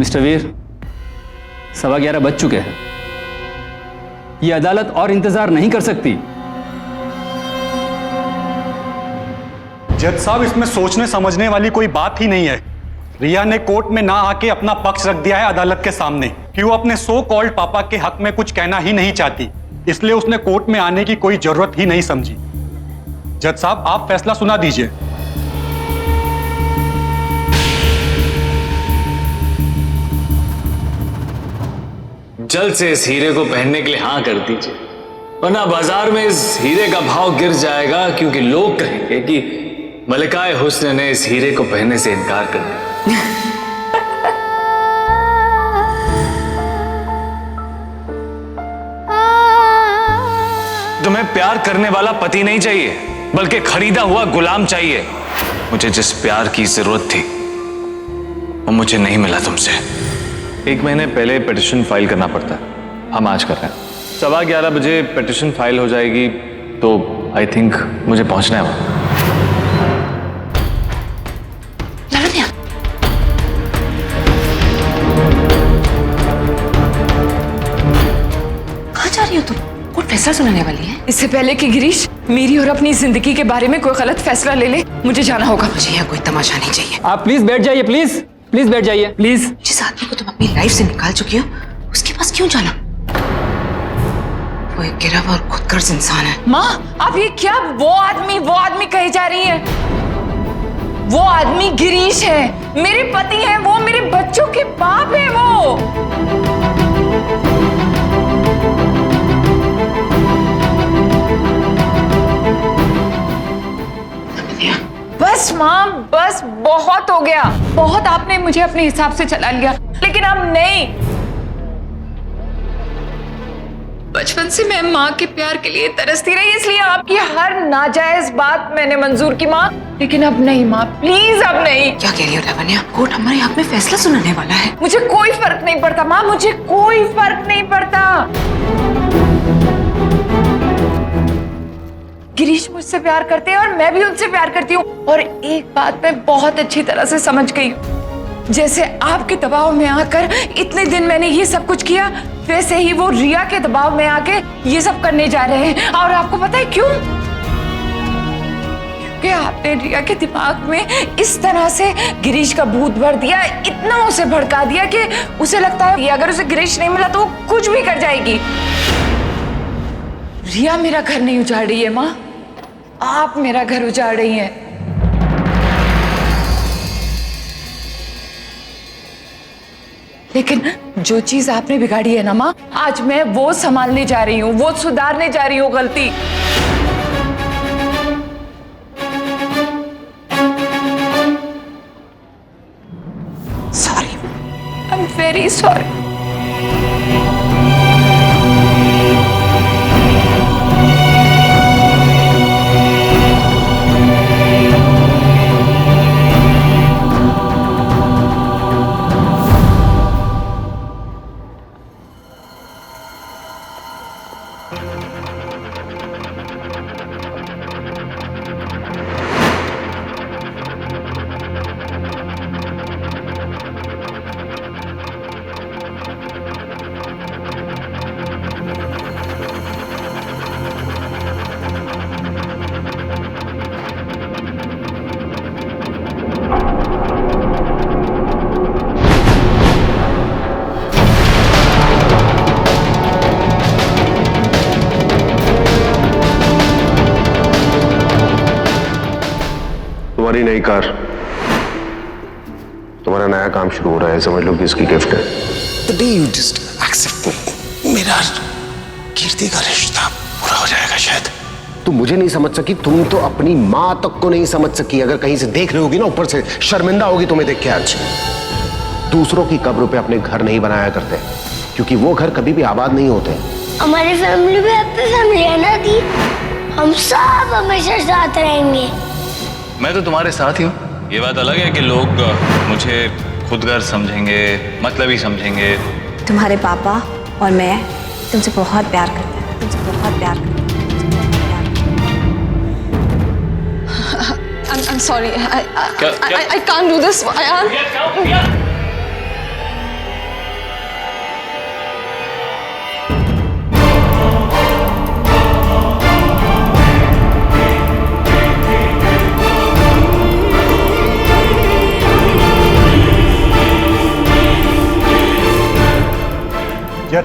Mister वीर, 11:15 बज चुके हैं। ये अदालत और इंतजार नहीं कर सकती। जज साहब, इसमें सोचने समझने वाली कोई बात ही नहीं है। रिया ने कोर्ट में ना आके अपना पक्ष रख दिया है अदालत के सामने कि वो अपने सो कॉल्ड पापा के हक में कुछ कहना ही नहीं चाहती, इसलिए उसने कोर्ट में आने की कोई जरूरत ही नहीं समझी। जज साहब, आप फैसला सुना दीजिए। जल्द से इस हीरे को पहनने के लिए हाँ कर दीजिए, वरना बाजार में इस हीरे का भाव गिर जाएगा, क्योंकि लोग कहेंगे कि मलिकाए हुस्न ने इस हीरे को पहनने से इनकार कर दिया। तुम्हें प्यार करने वाला पति नहीं चाहिए, बल्कि खरीदा हुआ गुलाम चाहिए। मुझे जिस प्यार की जरूरत थी वो मुझे नहीं मिला तुमसे। 1 महीने पहले पिटिशन फाइल करना पड़ता है, हम आज कर रहे हैं। 11:15 बजे पिटिशन फाइल हो जाएगी, तो आई थिंक मुझे पहुंचना है वहां। कहाँ जा रही हो तुम? कोर्ट फैसला सुनाने वाली है। इससे पहले कि गिरीश मेरी और अपनी जिंदगी के बारे में कोई गलत फैसला ले ले, मुझे जाना होगा। मुझे यहाँ कोई तमाशा नहीं चाहिए। आप प्लीज बैठ जाइए, प्लीज प्लीज बैठ जाइए, प्लीज। जिस आदमी को तुम अपनी लाइफ से निकाल चुकी हो, उसके पास क्यों जाना? वो एक गिरा हुआ और खुदगर्ज इंसान है। माँ, आप ये क्या वो आदमी कही जा रही है? वो आदमी गिरीश है, मेरे पति है, वो मेरे बच्चों के बाप है। वो बस माँ, बस बहुत हो गया। बहुत आपने मुझे अपने हिसाब से चला लिया, लेकिन अब नहीं। बचपन से मैं माँ के प्यार के लिए तरसती रही, इसलिए आपकी हर नाजायज बात मैंने मंजूर की माँ, लेकिन अब नहीं माँ, प्लीज अब नहीं। क्या कह रही हो लावण्या? कोर्ट हमारे हक में फैसला सुनाने वाला है। मुझे कोई फर्क नहीं पड़ता माँ, मुझे कोई फर्क नहीं पड़ता। गिरीश मुझसे प्यार करते हैं और मैं भी उनसे प्यार करती हूँ। और एक बात मैं बहुत अच्छी तरह से समझ गई हूँ, जैसे आपके दबाव में आकर इतने दिन मैंने ये सब कुछ किया, वैसे ही वो रिया के दबाव में आके ये सब करने जा रहे हैं। और आपको पता है क्यों? क्योंकि आपने रिया के दिमाग में इस तरह से गिरीश का भूत भर दिया, इतना उसे भड़का दिया कि उसे लगता है कि अगर उसे गिरीश नहीं मिला तो वो कुछ भी कर जाएगी। रिया मेरा घर नहीं उजाड़ रही है माँ, आप मेरा घर उजाड़ रही हैं। लेकिन जो चीज आपने बिगाड़ी है ना माँ, आज मैं वो संभालने जा रही हूँ, वो सुधारने जा रही हूँ गलती। Sorry, I am very sorry. तुम्हारी नई कार, तुम्हारा नया काम शुरू हो रहा है, समझ लो कि इसकी गिफ्ट है। The day you just accept me, मेरा कीर्ति का रिश्ता पूरा हो जाएगा शायद। तुम मुझे नहीं समझ सकी, तुम तो अपनी माँ तक को नहीं समझ सकी। अगर कहीं से देख रही होगी ना, ऊपर से शर्मिंदा होगी तुम्हें देख के। आज दूसरों की कब्र पे अपने घर नहीं बनाया करते, क्योंकि वो घर कभी भी आबाद नहीं होते। हमारी फैमिली भी हैप्पी फैमिली है ना दी, हम सब हमेशा साथ रहेंगे। मैं तो तुम्हारे साथ ही हूँ। ये बात अलग है कि लोग मुझे खुदगर्ज समझेंगे, मतलबी समझेंगे। तुम्हारे पापा और मैं तुमसे बहुत प्यार करते हैं, तुमसे बहुत प्यार करते हैं। I'm sorry. I can't do this.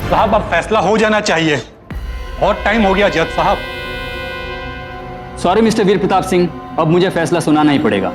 साहब अब फैसला हो जाना चाहिए, बहुत टाइम हो गया जज साहब। सॉरी मिस्टर वीर प्रताप सिंह, अब मुझे फैसला सुनाना ही पड़ेगा।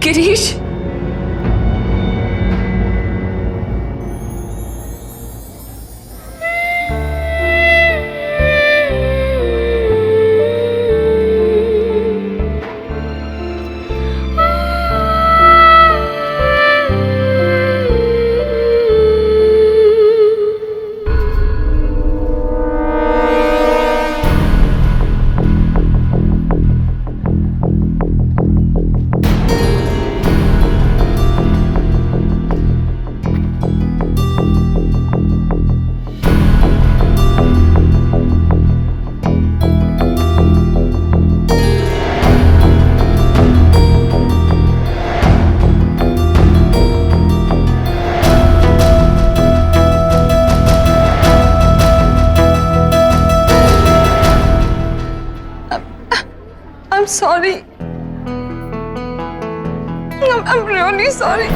Girish, I'm sorry. I'm really sorry.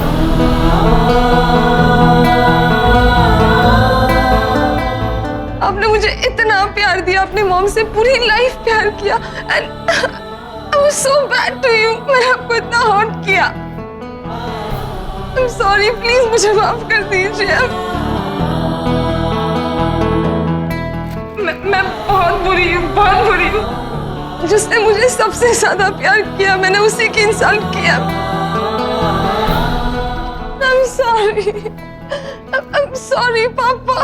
आपने मुझे इतना प्यार दिया, अपनी मॉम से पूरी लाइफ प्यार किया, and I was so bad to you. मैंने आपको इतना हर्ट किया। I'm sorry, please मुझे माफ कर दीजिए। मैं बहुत बुरी हूँ। जिसने मुझे सबसे ज्यादा प्यार किया, मैंने उसी की इंसल्ट किया। I'm sorry, पापा।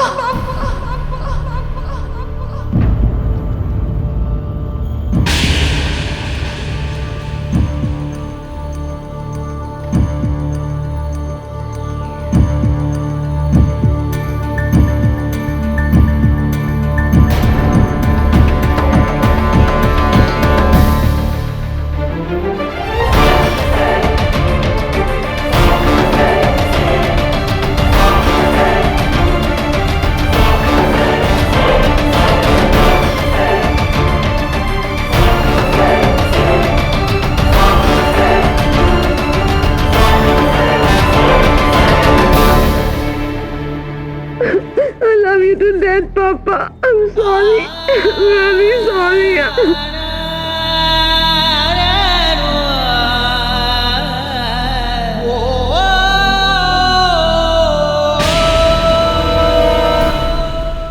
To death, Papa. I'm sorry. I'm really sorry.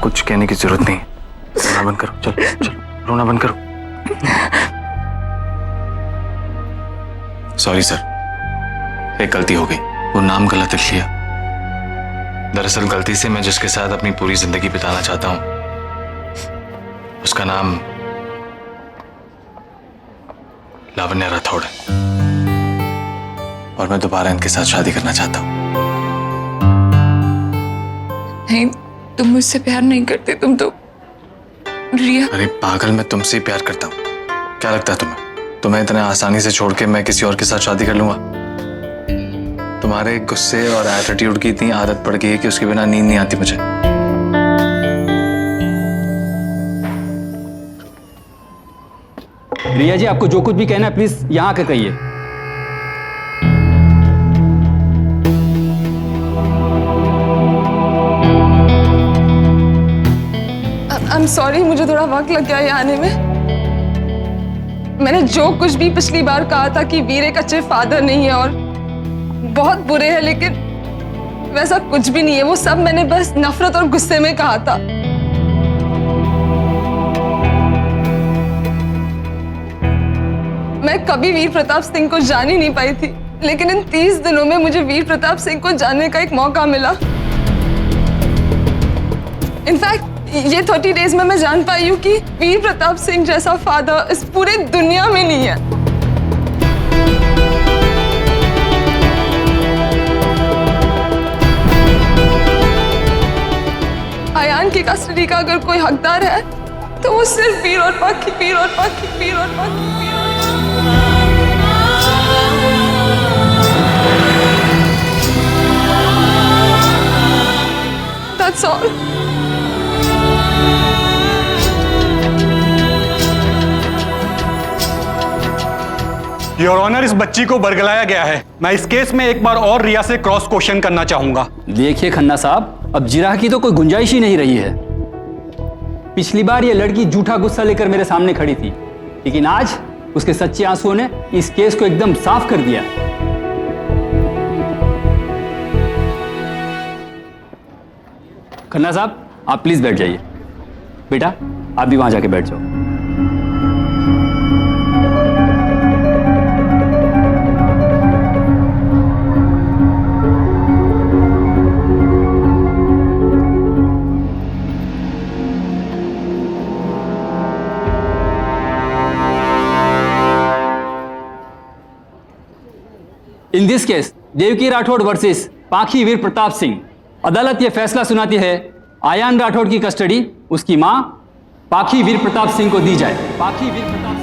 कुछ कहने की जरूरत नहीं, रोना बंद करो। चलो रोना बंद करो। सॉरी सर, एक गलती हो गई, वो नाम गलत लिख लिया। दरअसल गलती से मैं जिसके साथ अपनी पूरी जिंदगी बिताना चाहता हूं उसका नाम लावण्य राठौड़ है, और मैं दोबारा इनके साथ शादी करना चाहता हूं। नहीं, तुम मुझसे प्यार नहीं करते, तुम तो रिया। अरे पागल, मैं तुमसे ही प्यार करता हूं। क्या लगता है तुम्हें इतने आसानी से छोड़ के मैं किसी और के साथ शादी कर लूंगा? तुम्हारे गुस्से और एटीट्यूड की इतनी आदत पड़ गई है कि उसके बिना नींद नहीं आती मुझे। रिया जी, आपको जो कुछ भी कहना है प्लीज यहाँ आकर कहिए। I'm sorry, मुझे थोड़ा वक्त लग गया ये आने में। मैंने जो कुछ भी पिछली बार कहा था कि वीर एक अच्छे फादर नहीं है और बहुत बुरे हैं, लेकिन वैसा कुछ भी नहीं है। वो सब मैंने बस नफरत और गुस्से में कहा था। मैं कभी वीर प्रताप सिंह को जान ही नहीं पाई थी, लेकिन इन 30 दिनों में मुझे वीर प्रताप सिंह को जानने का एक मौका मिला। इनफैक्ट ये 30 डेज में मैं जान पाई हूँ कि वीर प्रताप सिंह जैसा फादर इस पूरी दुनिया में नहीं है। आयान की कस्टडी का अगर कोई हकदार है तो वो सिर्फ वीर और पाखी, वीर और पाखी, वीर और पाखी, वीर और पाखी। That's all. योर ऑनर, इस बच्ची को बरगलाया गया है। मैं इस केस में एक बार और रिया से क्रॉस क्वेश्चन करना चाहूंगा। देखिए खन्ना साहब, अब जिराह की तो कोई गुंजाइश ही नहीं रही है। पिछली बार ये लड़की झूठा गुस्सा लेकर मेरे सामने खड़ी थी, लेकिन आज उसके सच्चे आंसुओं ने इस केस को एकदम साफ कर दिया। खन्ना साहब, आप प्लीज बैठ जाइए। बेटा, आप भी वहां जाके बैठ जाओ। In this case Devki Rathore versus Pakhi Veer Pratap Singh, अदालत यह फैसला सुनाती है आयान राठौड़ की कस्टडी उसकी मां पाखी वीर प्रताप सिंह को दी जाए। पाखी वीर प्रताप सिंह।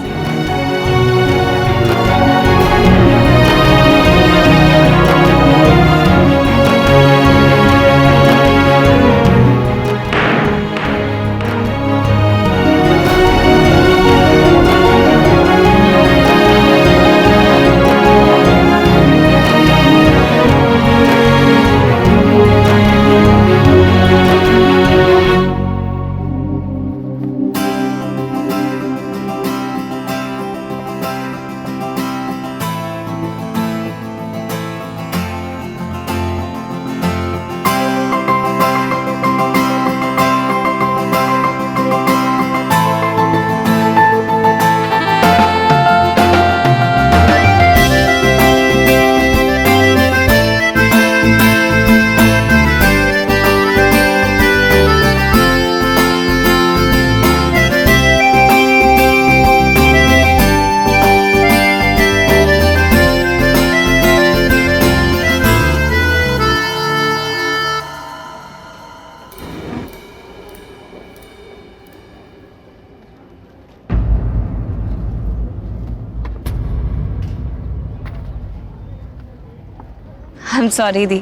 I'm sorry दी,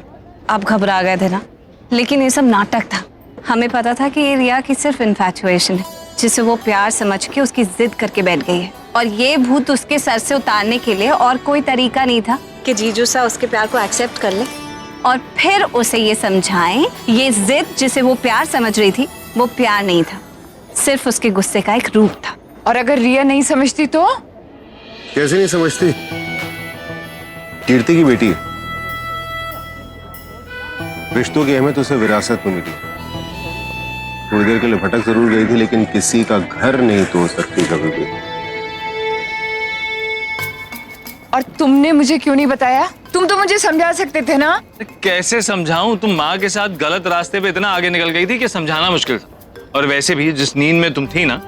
आप घबरा गए थे ना, लेकिन ये सब नाटक था। हमें पता था कि ये रिया की सिर्फ इन्फैचुएशन है, जिसे वो प्यार समझ के उसकी जिद करके बैठ गई है, और ये भूत उसके सर से उतारने के लिए और कोई तरीका नहीं था कि जीजू सा उसके प्यार को एक्सेप्ट कर ले और फिर उसे ये समझाएं ये जिद जिसे वो प्यार समझ रही थी वो प्यार नहीं था, सिर्फ उसके गुस्से का एक रूप था। और अगर रिया नहीं समझती तो? कैसे नहीं समझती? कीर्ति की बेटी, रिश्तों की अहमियत उसे विरासत में मिली। थोड़ी देर के लिए भटक जरूर गई थी, लेकिन किसी का घर नहीं तोड़ सकती कभी भी। और तुमने मुझे क्यों नहीं बताया? तुम तो मुझे समझा सकते थे ना। कैसे समझाऊं? तुम माँ के साथ गलत रास्ते पे इतना आगे निकल गई थी कि समझाना मुश्किल था। और वैसे भी जिस नींद में तुम थी ना,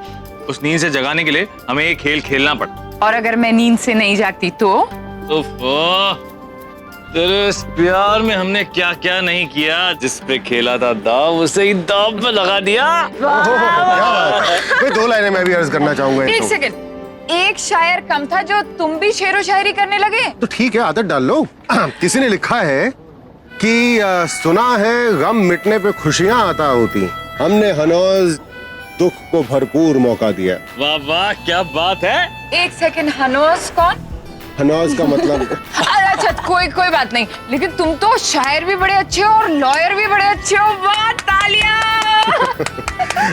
उस नींद से जगाने के लिए हमें एक खेल खेलना पड़ा। और अगर मैं नींद से नहीं जागती तो? तेरे इस प्यार में हमने क्या क्या नहीं किया। जिस पे खेला था दाव, उसे ही दाव पे लगा दिया। दो लाइनें मैं भी अर्ज करना चाहूंगा। एक सेकंड, एक शायर कम था जो तुम भी शेरो शायरी करने लगे। तो ठीक है, आदत डाल लो। किसी ने लिखा है कि सुना है गम मिटने पे खुशियां आता होती, हमने हनौज दुख को भरपूर मौका दिया। वाह वाह, क्या बात है। एक सेकंड, हनौज कौन? हनौज का मतलब अच्छा, कोई बात नहीं, लेकिन तुम तो शायर भी बड़े अच्छे हो और लॉयर भी बड़े अच्छे हो। वाह, तालियां।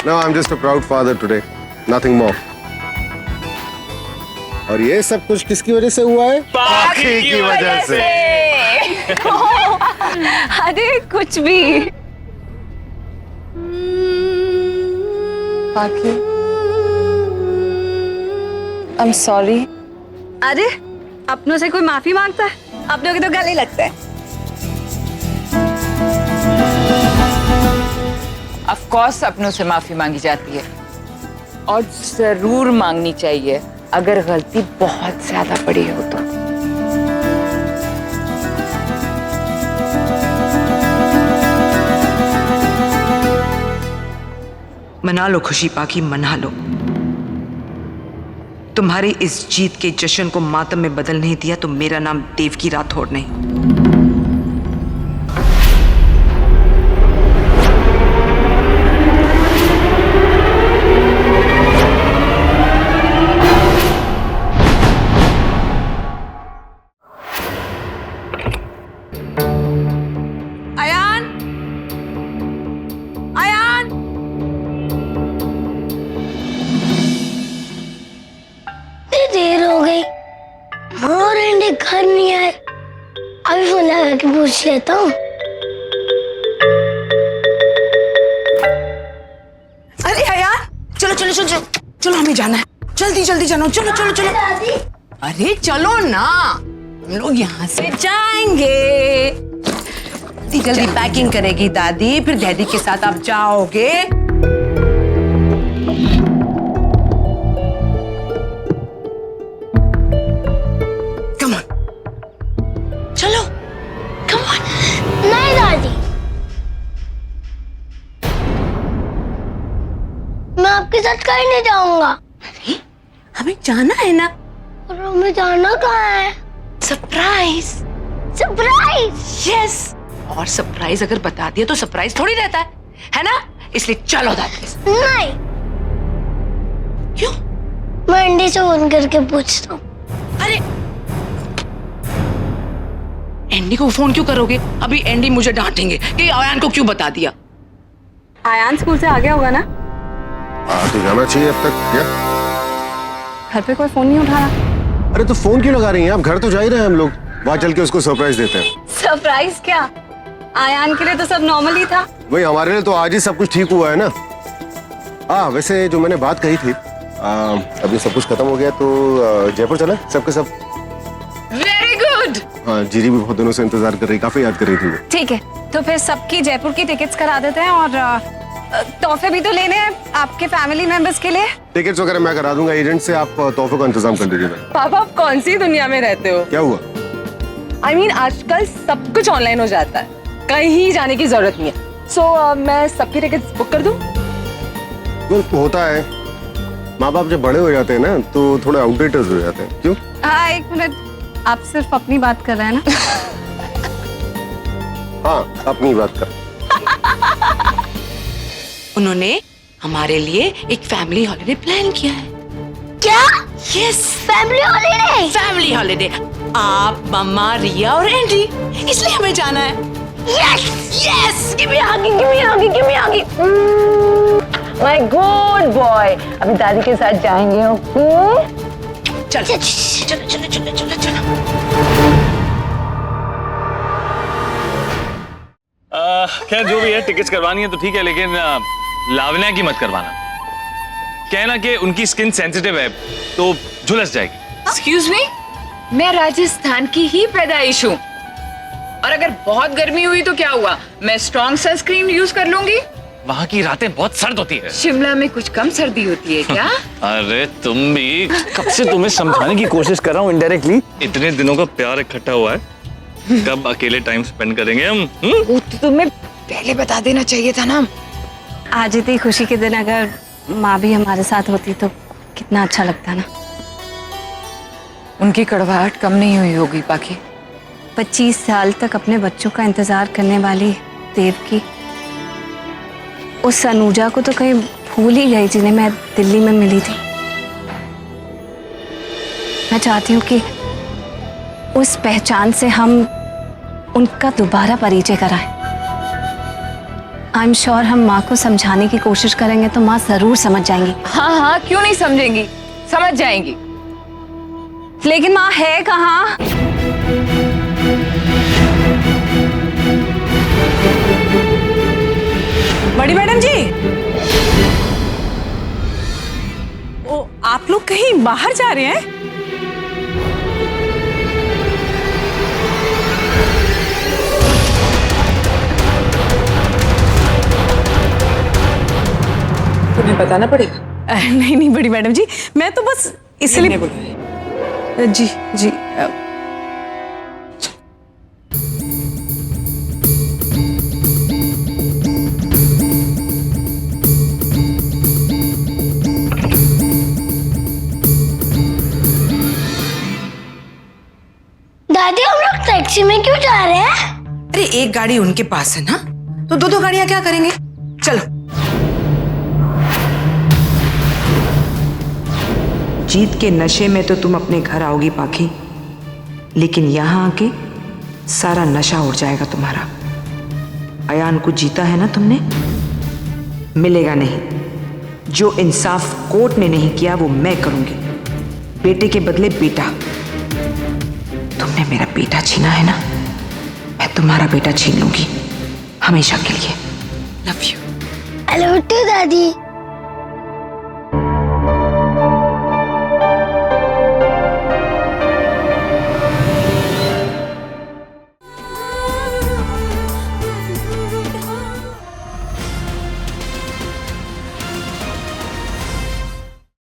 No, I'm just a proud father today. Nothing more. और ये सब कुछ किसकी वजह से हुआ है? पाखी की वजह से। अरे कुछ भी। पाखी, आई एम सॉरी। अरे अपनों से कोई माफी मांगता है? अपनों के तो गले लगते हैं। ऑफ कोर्स अपनों से माफी मांगी जाती है और जरूर मांगनी चाहिए अगर गलती बहुत ज्यादा बड़ी हो तो। मना लो खुशी पाखी, मना लो। तुम्हारी इस जीत के जश्न को मातम में बदल नहीं दिया तो मेरा नाम देवकी राठौड़ नहीं। अयान, अयान, इतनी देर हो गई, माँ और एंडी घर नहीं आए। अभी फोन लगा के पूछ लेता हूँ। अरे अयान, चलो चलो चलो चलो चलो, हमें जाना है। जल्दी जल्दी जानो, चलो चलो चलो। दादी, अरे चलो ना, हम लोग यहाँ से जाएंगे। जल्दी जल्दी पैकिंग करेगी दादी, फिर डैडी के साथ आप जाओगे। कम ऑन, चलो, कम ऑन। नहीं दादी, मैं आपके साथ कहीं नहीं जाऊंगा। हमें जाना है ना। और हमें जाना कहाँ है? सरप्राइज। सरप्राइज। यस, और सरप्राइज अगर बता दिया तो सरप्राइज थोड़ी रहता है ना? इसलिए चलो दादी। नहीं, क्यों? मैं एंडी से फोन करके पूछता हूँ। अरे एंडी को फोन क्यों करोगे? अभी एंडी मुझे डांटेंगे कि अयान को क्यों बता दिया। अयान स्कूल से आ गया होगा ना? तो जाना चाहिए अब तक क्या? घर पे कोई फोन नहीं उठा रहा। अरे तो फोन क्यों लगा रही हैं आप? घर तो जा ही रहे हैं हम लोग, वहां चल के उसको सरप्राइज देते हैं। सरप्राइज क्या? अयान के लिए तो सब नॉर्मल ही था। वही हमारे लिए तो आज ही सब कुछ ठीक हुआ है ना। हाँ वैसे जो मैंने बात कही थी, अभी सब कुछ खत्म हो गया तो जयपुर चले सबके सब। Very good. हाँ जीजी भी बहुत दिनों से इंतजार कर रही, काफी याद कर रही थी वो। ठीक है, तो फिर सबकी जयपुर की टिकट्स करा देते हैं और तोहफे भी तो लेने हैं आपके फैमिली मेंबर्स के लिए। टिकट्स वगैरह मैं करा दूंगा, एजेंट से आप तोहफे का इंतजाम कर दीजिएगा। पापा, आप कौन सी दुनिया में रहते हो? क्या हुआ? I mean, आजकल सब कुछ ऑनलाइन हो जाता है, कहीं जाने की जरूरत नहीं है। सो मैं सबकी टिकट्स बुक कर दूं? होता है, माँ बाप जब बड़े हो जाते हैं ना तो थोड़े आउटडेटेड हो जाते हैं। क्यों? हाँ एक मिनट, आप सिर्फ अपनी बात कर रहे हैं ना? हाँ अपनी बात कर। उन्होंने हमारे लिए एक फैमिली हॉलिडे प्लान किया है। क्या? Yes, family holiday. Family holiday. आप, मम्मा, रिया और एंडी, इसलिए हमें जाना है। Yes yes, give me hug, give me hug, give me hug. My good boy, अभी दादी के साथ जाएंगे। चलो चलो चलो चलो चलो चलो। खैर जो भी है, टिकट्स करवानी है तो ठीक है, लेकिन लावण्या की मत करवाना। कहना कि उनकी स्किन सेंसिटिव है तो झुलस जाएगी। एक्सक्यूज मी, मैं राजस्थान की ही पैदाइश हूँ और अगर बहुत गर्मी हुई तो क्या हुआ, मैं स्ट्रॉन्ग सनस्क्रीन यूज कर लूंगी। वहाँ की रातें बहुत सर्द होती है। शिमला में कुछ कम सर्दी होती है क्या? अरे तुम भी, कब से तुम्हें समझाने की कोशिश कर रहा हूँ इनडायरेक्टली। इतने दिनों का प्यार इकट्ठा हुआ है, कब अकेले टाइम स्पेंड करेंगे हम? वो तो तुम्हें पहले बता देना चाहिए था ना। आज इतनी खुशी के दिन अगर माँ भी हमारे साथ होती तो कितना अच्छा लगता ना। उनकी कड़वाहट कम नहीं हुई होगी पाखी। 25 साल तक अपने बच्चों का इंतजार करने वाली देवकी उस अनुजा को तो कहीं भूल ही गई जिन्हें मैं दिल्ली में मिली थी। मैं चाहती हूँ कि उस पहचान से हम उनका दोबारा परिचय कराएं। आई एम श्योर हम माँ को समझाने की कोशिश करेंगे तो माँ जरूर समझ जाएंगी। हाँ हाँ, क्यों नहीं समझेंगी, समझ जाएंगी। लेकिन माँ है कहाँ? बड़ी मैडम जी, ओ, आप लोग कहीं बाहर जा रहे हैं? तुम्हें बताना पड़ेगा। नहीं नहीं बड़ी मैडम जी, मैं तो बस इसलिए जी जी दादी हम लोग टैक्सी में क्यों जा रहे हैं? अरे एक गाड़ी उनके पास है ना, तो दो दो गाड़ियां क्या करेंगे? चलो। जीत के नशे में तो तुम अपने घर आओगी पाखी, लेकिन यहाँ आके सारा नशा उड़ जाएगा तुम्हारा। अयान को जीता है ना तुमने, मिलेगा नहीं। जो इंसाफ कोर्ट ने नहीं किया वो मैं करूंगी। बेटे के बदले बेटा। तुमने मेरा बेटा छीना है ना, मैं तुम्हारा बेटा छीन लूंगी हमेशा के लिए। Love you. I love you too, दादी।